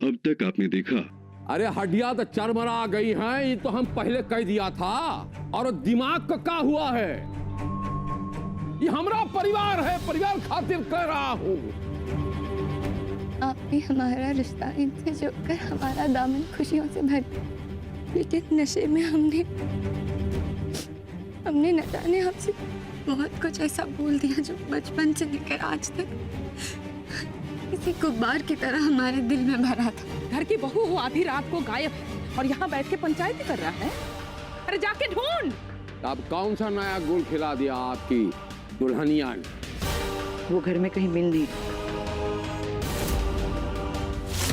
अब तक आपने देखा। अरे हड्डियां तो चरमरा गई हैं, ये तो हम पहले कह दिया था। और दिमाग का क्या हुआ है? ये हमारा परिवार है, परिवार खातिर कह रहा हूँ। आपने हमारा रिश्ता इनसे जोड़कर हमारा दामन खुशियों से भर दिया, लेकिन नशे में हमने न जाने हमसे बहुत कुछ ऐसा बोल दिया जो बचपन से लेकर आज तक किसी गुब्बार की तरह हमारे दिल में भरा था। घर की बहू हो, आधी रात को गायब है और यहाँ बैठ के पंचायती कर रहा है। अरे जाके ढूंढ। अब कौन सा नया गुल खिला दिया आपकी दुल्हनिया ने? वो घर में कहीं मिल नहीं।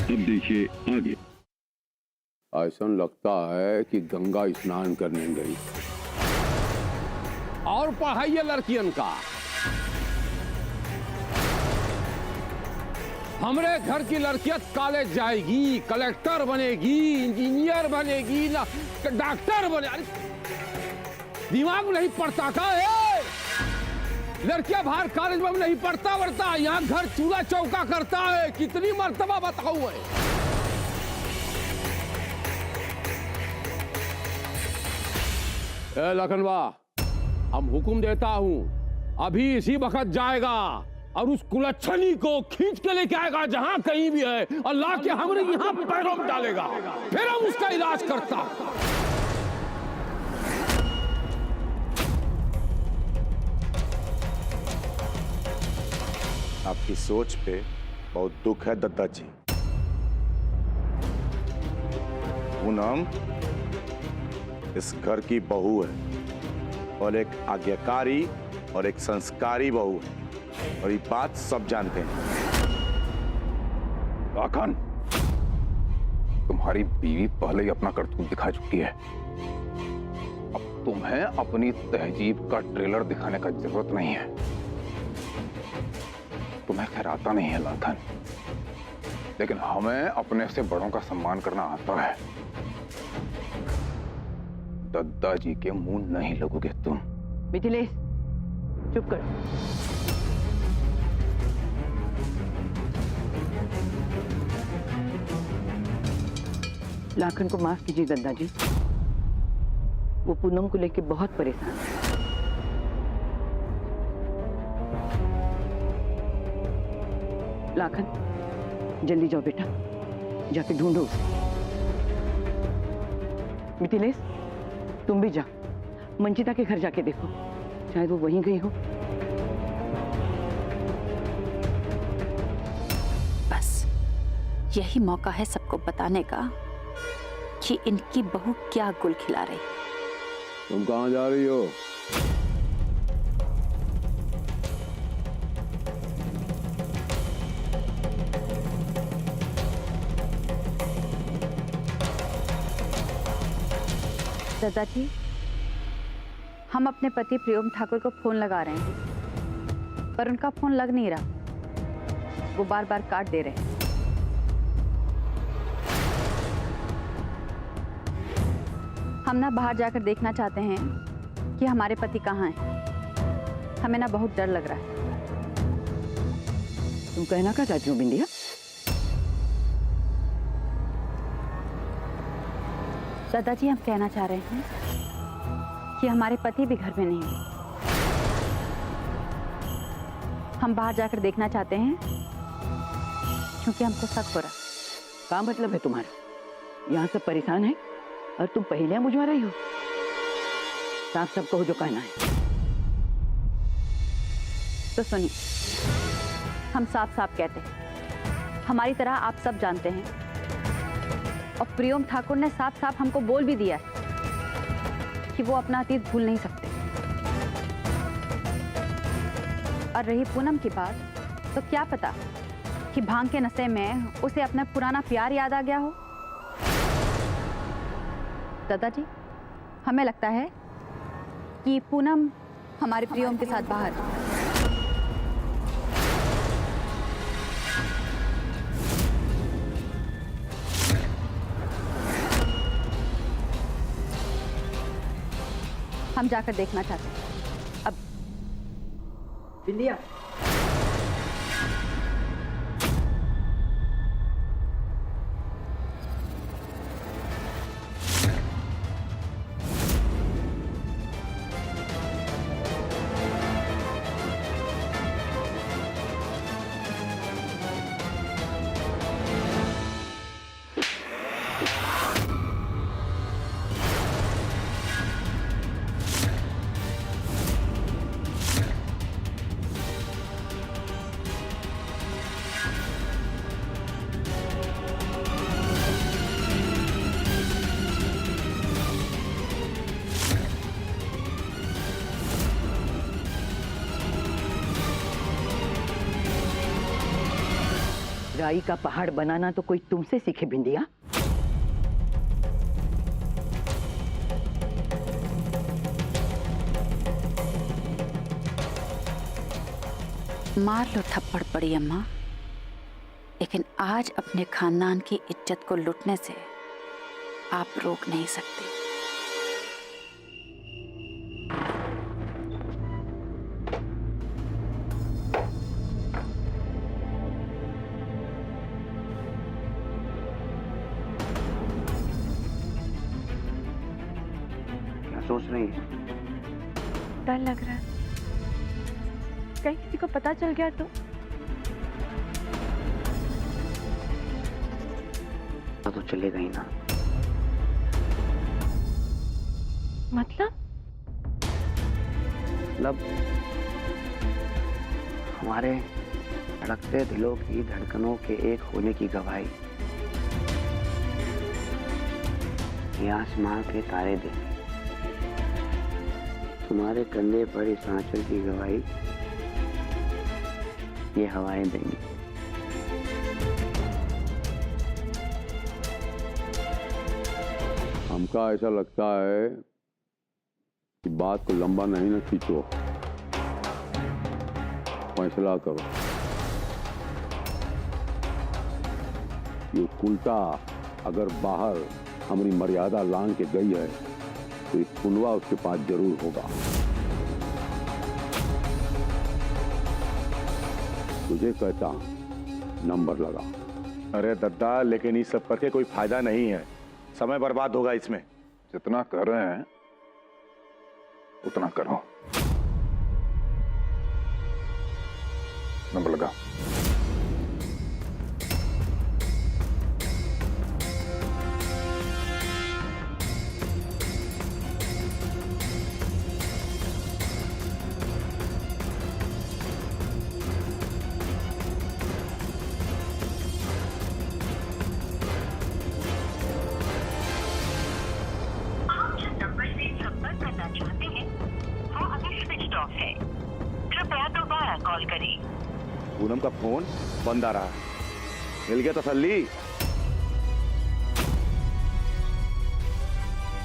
अब देखिए आगे। ऐसा लगता है कि गंगा स्नान करने गई। और पढ़ाइए लड़कियन का। हमरे घर की लड़कियां कॉलेज जाएगी, कलेक्टर बनेगी, इंजीनियर बनेगी, ना डॉक्टर बने। दिमाग नहीं पड़ता का है? लड़कियां बाहर कॉलेज में नहीं पढ़ता वरता, यहाँ घर चूल्हा चौका करता है। कितनी मर्तबा बताऊं है? लखनवा, हम हुक्म देता हूं, अभी इसी वक्त जाएगा और उस कुलच्छनी को खींच के लेके आएगा जहां कहीं भी है, और ला के हमरे यहाँ पैरों में डालेगा, फिर हम उसका इलाज करता। आपकी सोच पे बहुत दुख है दत्ता जी। पूनम इस घर की बहू है और एक आज्ञाकारी और एक संस्कारी बहू है, और ये बात सब जानते हैं। लाखन, तुम्हारी बीवी पहले ही अपना करतूत दिखा चुकी है। अब तुम्हें अपनी तहजीब का ट्रेलर दिखाने का जरूरत नहीं है। तुम्हें खैर आता नहीं है लाखन, लेकिन हमें अपने से बड़ों का सम्मान करना आता है। दद्दा जी के मुंह नहीं लगोगे तुम। मिथिलेश, चुप कर। लाखन को माफ कीजिए दद्दा जी, वो पूनम को लेकर बहुत परेशान है। लाखन, जल्दी जाओ बेटा, जाके ढूंढो उसे। मिथिलेश, तुम भी जाओ, मंजिता के घर जाके देखो, शायद वो वहीं गई हो। बस यही मौका है सबको बताने का कि इनकी बहू क्या गुल खिला रही। तुम कहां जा रही हो? दादाजी, हम अपने पति प्रियम ठाकुर को फोन लगा रहे हैं, पर उनका फोन लग नहीं रहा। वो बार बार काट दे रहे हैं। हम ना बाहर जाकर देखना चाहते हैं कि हमारे पति कहाँ हैं। हमें ना बहुत डर लग रहा है। तुम कहना क्या चाहती हो बिंदिया? दादाजी, हम कहना चाह रहे हैं कि हमारे पति भी घर में नहीं हैं। हम बाहर जाकर देखना चाहते हैं क्योंकि हमको शक हो रहा। क्या मतलब है तुम्हारा? यहाँ सब परेशान है और तुम पहेलियां बुझवा रही हो। साफ साफ कहो जो कहना है। तो सुनिए, हम साफ साफ कहते हैं, हमारी तरह आप सब जानते हैं, और प्रियम ठाकुर ने साफ साफ हमको बोल भी दिया है कि वो अपना अतीत भूल नहीं सकते। और रही पूनम की बात, तो क्या पता कि भांग के नशे में उसे अपना पुराना प्यार याद आ गया हो। दादाजी, हमें लगता है कि पूनम हमारे प्रियम के साथ बाहर है। हम जाकर देखना चाहते हैं। अब बिंदिया, राई का पहाड़ बनाना तो कोई तुमसे सीखे बिंदिया। मार लो थप्पड़ पड़ी अम्मा, लेकिन आज अपने खानदान की इज्जत को लुटने से आप रोक नहीं सकते। क्या सोच रही है? डर लग रहा है, कहीं किसी को पता चल गया तो। तो चलेगा ही ना। मतलब हमारे धड़कते दिलों की धड़कनों के एक होने की गवाही ये आसमां के तारे देंगे, तुम्हारे कंधे पर इस आंचल की गवाही ये हवाएं देंगी। हमका ऐसा लगता है कि बात को लंबा नहीं न खींचो, फैसला करो। ये कुलटा अगर बाहर हमारी मर्यादा लांग के गई है तो एक कुनवा उसके पास जरूर होगा। तुझे कहता हूं, नंबर लगा। अरे दद्दा, लेकिन ये सब करके कोई फायदा नहीं है, समय बर्बाद होगा इसमें। जितना कर रहे हैं उतना करो। नंबर लगा। पूनम का फोन बंद आ रहा है। मिल गया तसल्ली?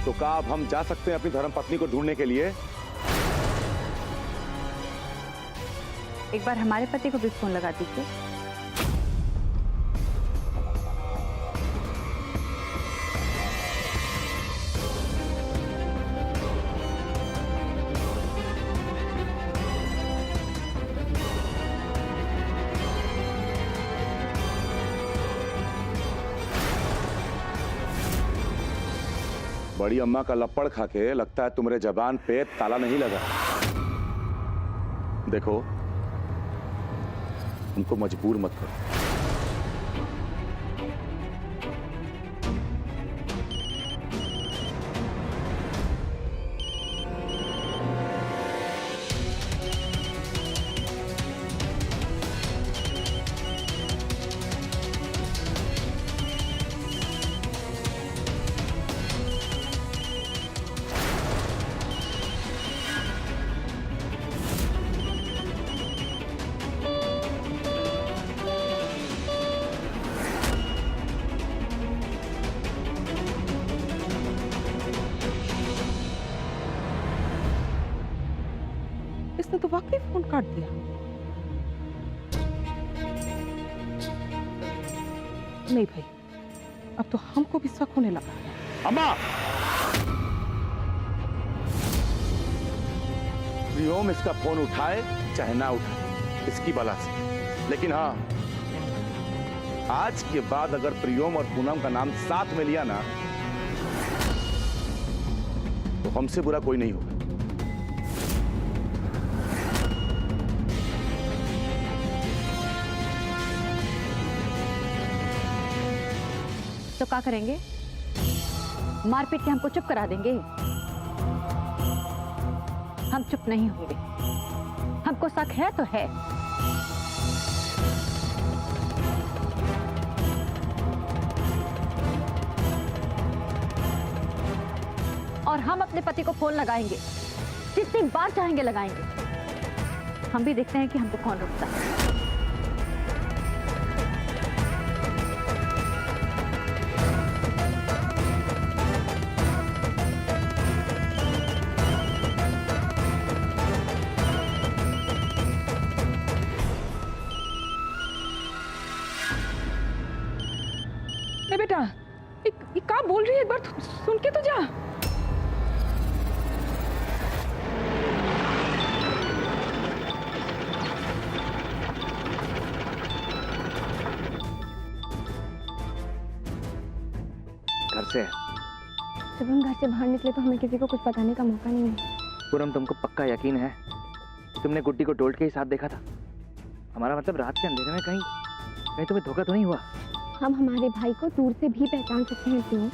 तो क्या अब हम जा सकते हैं अपनी धर्मपत्नी को ढूंढने के लिए? एक बार हमारे पति को भी फोन लगा दीजिए। बड़ी अम्मा का लपड़ खा के लगता है तुम्हारे जबान पे ताला नहीं लगा। देखो, उनको मजबूर मत करो। इसने तो वाकई फोन काट दिया। नहीं भाई, अब तो हमको भी शक होने लगा। अम्मा! प्रियोम इसका फोन उठाए चाहे ना उठाए, इसकी बला से। लेकिन हाँ, आज के बाद अगर प्रियोम और पूनम का नाम साथ में लिया ना, तो हमसे बुरा कोई नहीं होगा। तो क्या करेंगे? मारपीट के हमको चुप करा देंगे? हम चुप नहीं होंगे। हमको शक है तो है। और हम अपने पति को फोन लगाएंगे, जितनी बार चाहेंगे लगाएंगे। हम भी देखते हैं कि हमको कौन रोकता है। ये क्या बोल रही है, एक बार सुन के तो जा। घर से है। जब हम घर से बाहर निकले तो हमें किसी को कुछ बताने का मौका नहीं मिला। पूनम, तुमको पक्का यकीन है कि तुमने गुड्डी को डोल के ही साथ देखा था? हमारा मतलब रात के अंधेरे में कहीं तुम्हें धोखा तो नहीं हुआ? हम हमारे भाई को दूर से भी पहचान सकते हैं क्यों?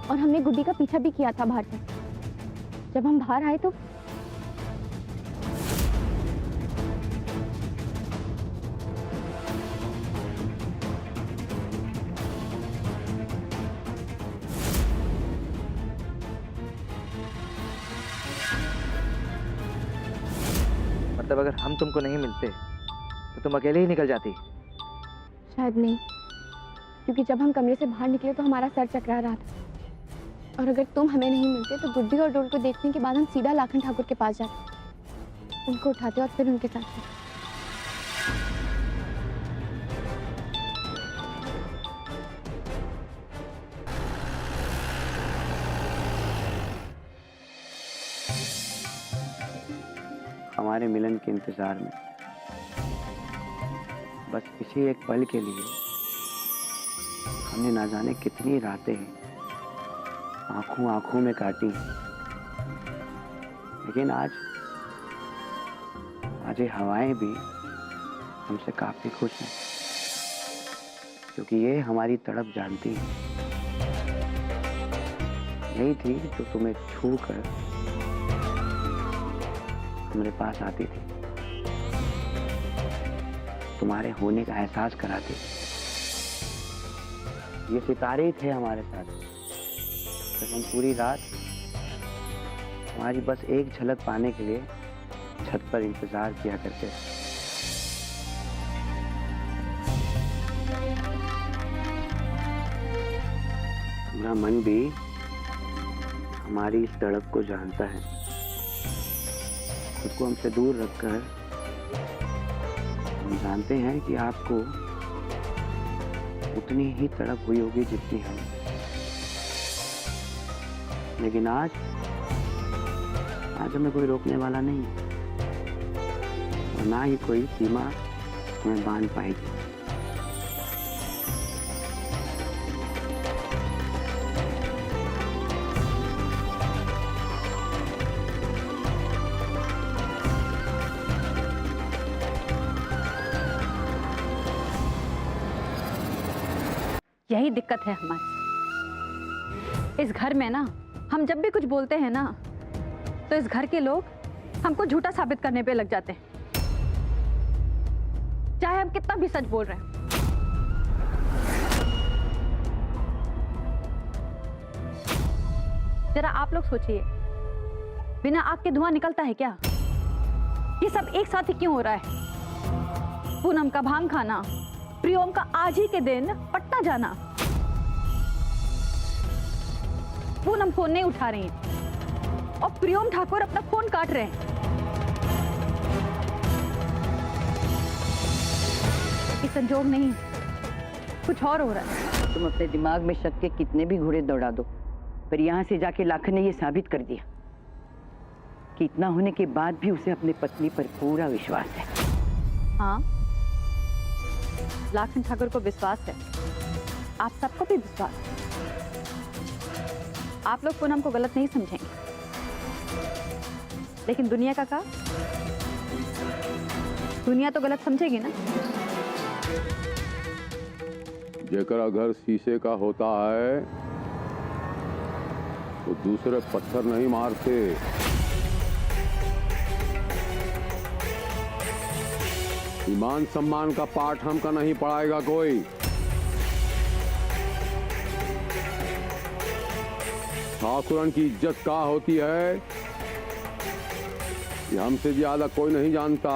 और हमने गुड्डी का पीछा भी किया था बाहर से। जब हम बाहर आए तो मतलब अगर हम तुमको नहीं मिलते तो तुम अकेले ही निकल जाती? शायद नहीं, क्योंकि जब हम कमरे से बाहर निकले तो हमारा सर चकरा रहा था। और अगर तुम हमें नहीं मिलते तो गुड्डी और डोल को देखने के बाद हम सीधा लाखन ठाकुर के पास जाते, उनको उठाते और फिर उनके साथ थे। हमारे मिलन के इंतजार में बस इसी एक पल के लिए हमने ना जाने कितनी रातें आंखों आंखों में काटी। लेकिन आज ये हवाएं भी हमसे काफी खुश हैं, क्योंकि ये हमारी तड़प जानती है। यही थी जो तुम्हें छू कर हमारे पास आती थी, तुम्हारे होने का एहसास कराती थी। ये सितारे ही थे हमारे साथ जब हम पूरी रात हमारी बस एक झलक पाने के लिए छत पर इंतजार किया करते थे। हमारा मन भी हमारी इस तड़प को जानता है। खुद को हमसे दूर रखकर हम जानते हैं कि आपको उतनी ही तड़प हुई होगी जितनी हम। लेकिन आज हमें कोई रोकने वाला नहीं है और ना ही कोई सीमा हमें बांध पाएगी। यही दिक्कत है हमारी इस घर में ना। हम जब भी कुछ बोलते हैं ना तो इस घर के लोग हमको झूठा साबित करने पे लग जाते हैं, चाहे हम कितना भी सच बोल रहे हैं। जरा आप लोग सोचिए, बिना आग के धुआं निकलता है क्या? ये सब एक साथ ही क्यों हो रहा है? पूनम का भांग खाना, प्रियोम का आज ही के दिन पटना जाना। पूनम फोन नहीं उठा रही है और प्रियोम ठाकुर अपना फोन काट रहे हैं। ये संजोग नहीं, कुछ और हो रहा है। तुम अपने दिमाग में शक के कितने भी घोड़े दौड़ा दो, पर यहाँ से जाके लाखन ने ये साबित कर दिया कि इतना होने के बाद भी उसे अपनी पत्नी पर पूरा विश्वास है। हाँ, लाखन ठाकुर को विश्वास है, आप सबको भी विश्वास है। आप लोग पूनम को गलत नहीं समझेंगे, लेकिन दुनिया का क्या? दुनिया तो गलत समझेगी ना। जेकरा घर शीशे का होता है तो दूसरे पत्थर नहीं मारते। ईमान सम्मान का पाठ हमका नहीं पढ़ाएगा कोई। ठाकुरन की इज्जत का होती है ये हमसे ज्यादा कोई नहीं जानता।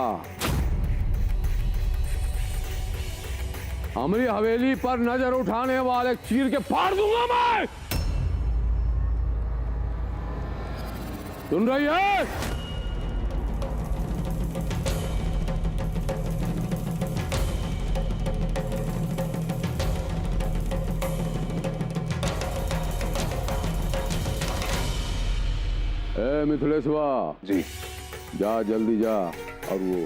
हमारी हवेली पर नजर उठाने वाले चीर के फाड़ दूंगा मैं। सुन रही है? मिथिलेश्वर, जी। जा जल्दी जा और वो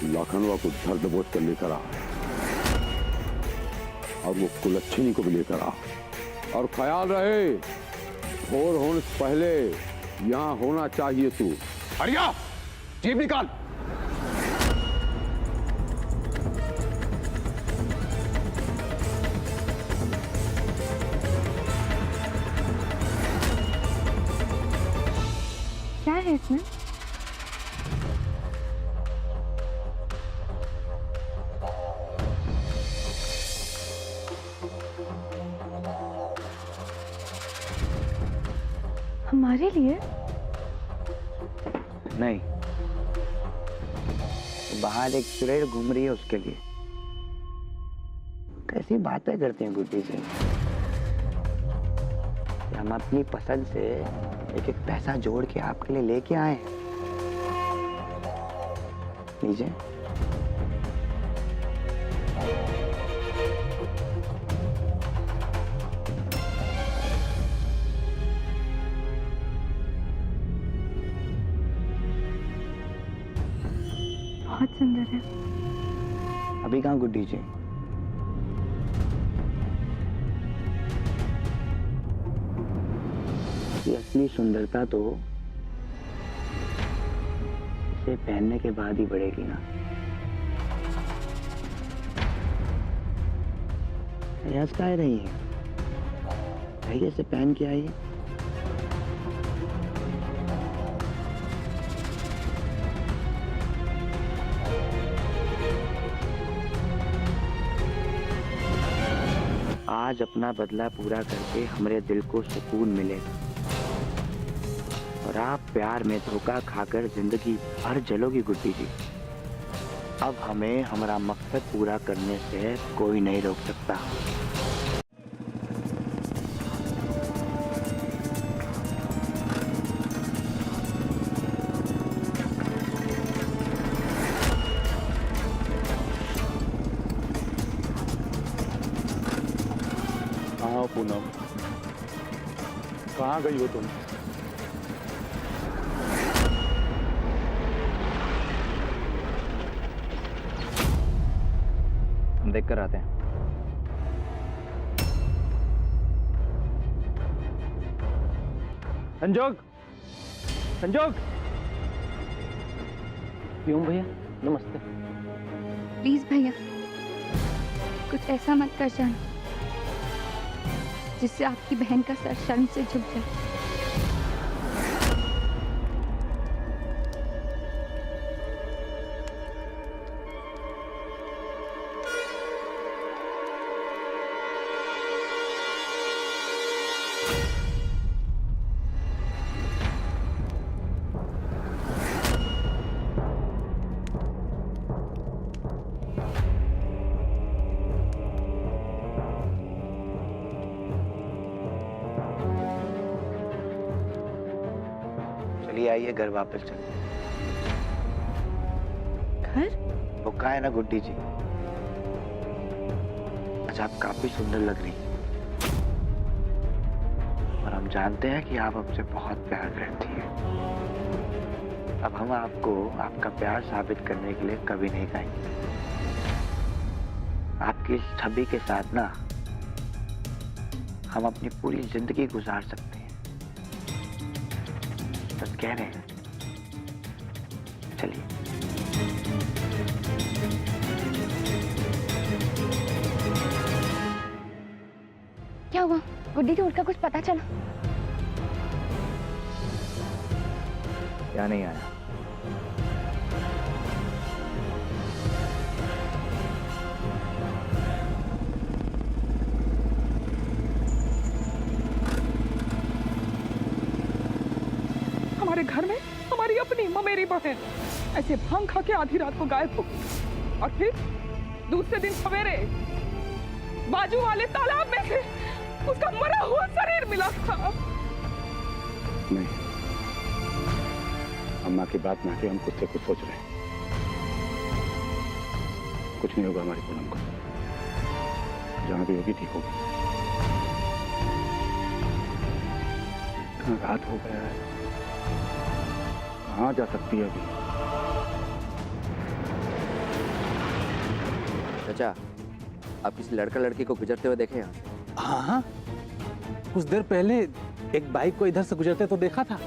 लाखनवा को धर दबोच कर लेकर आ, और वो कुलच्छनी को भी लेकर आ, और ख्याल रहे भोर होने से पहले यहाँ होना चाहिए तू। हरिया, जीप निकाल। क्या है इसमें? हमारे लिए? नहीं, बाहर एक चुड़ैल घूम रही है उसके लिए। कैसी बातें करते हैं गुड्डी से। हम अपनी पसंद से एक एक पैसा जोड़ के आपके लिए लेके आए। लीजिए। बहुत सुंदर है। अभी कहाँ गुड्डी जी? ये असली सुंदरता तो इसे पहनने के बाद ही बढ़ेगी ना। हंस काहे रही है? आइए इसे पहन के आइए। आज अपना बदला पूरा करके हमारे दिल को सुकून मिलेगा, और आप प्यार में धोखा खाकर जिंदगी भर जलोगी गुड्डी जी। अब हमें हमारा मकसद पूरा करने से कोई नहीं रोक सकता। कहाँ पूनम, कहाँ गई हो तुम? हम देख कर आते हैं। संजोग, संजोग। क्यों भैया? नमस्ते। प्लीज भैया, कुछ ऐसा मत कर जाना जिससे आपकी बहन का सर शर्म से झुक जाए। चलिए आइए घर वापस चलते हैं। घर? वो कहा है ना गुड्डी जी, आज आप काफी सुंदर लग रही हैं, और हम जानते हैं कि आप हमसे बहुत प्यार करती हैं। अब हम आपको आपका प्यार साबित करने के लिए कभी नहीं गाएंगे। आपकी इस छवि के साथ ना हम अपनी पूरी जिंदगी गुजार सकते हैं। बस कह रहे हैं। चलिए। क्या हुआ? गुड्डी के उठ का कुछ पता चला? क्या नहीं आया? हमारे घर में हमारी अपनी ममेरी बहन ऐसे भांग खा के आधी रात को गायब हो गई, और फिर दूसरे दिन सवेरे बाजू वाले तालाब में से उसका मरा हुआ शरीर मिला था। नहीं, अम्मा की बात ना कि हम कुछ से कुछ सोच रहे हैं। कुछ नहीं होगा हमारी पूनम को, जहां भी होगी ठीक होगी। इतना रात हो गया है, कहाँ जा सकती है अभी? चाचा, आप किसी लड़का लड़की को गुजरते हुए देखे यहाँ? हाँ, कुछ देर पहले एक बाइक को इधर से गुजरते तो देखा था।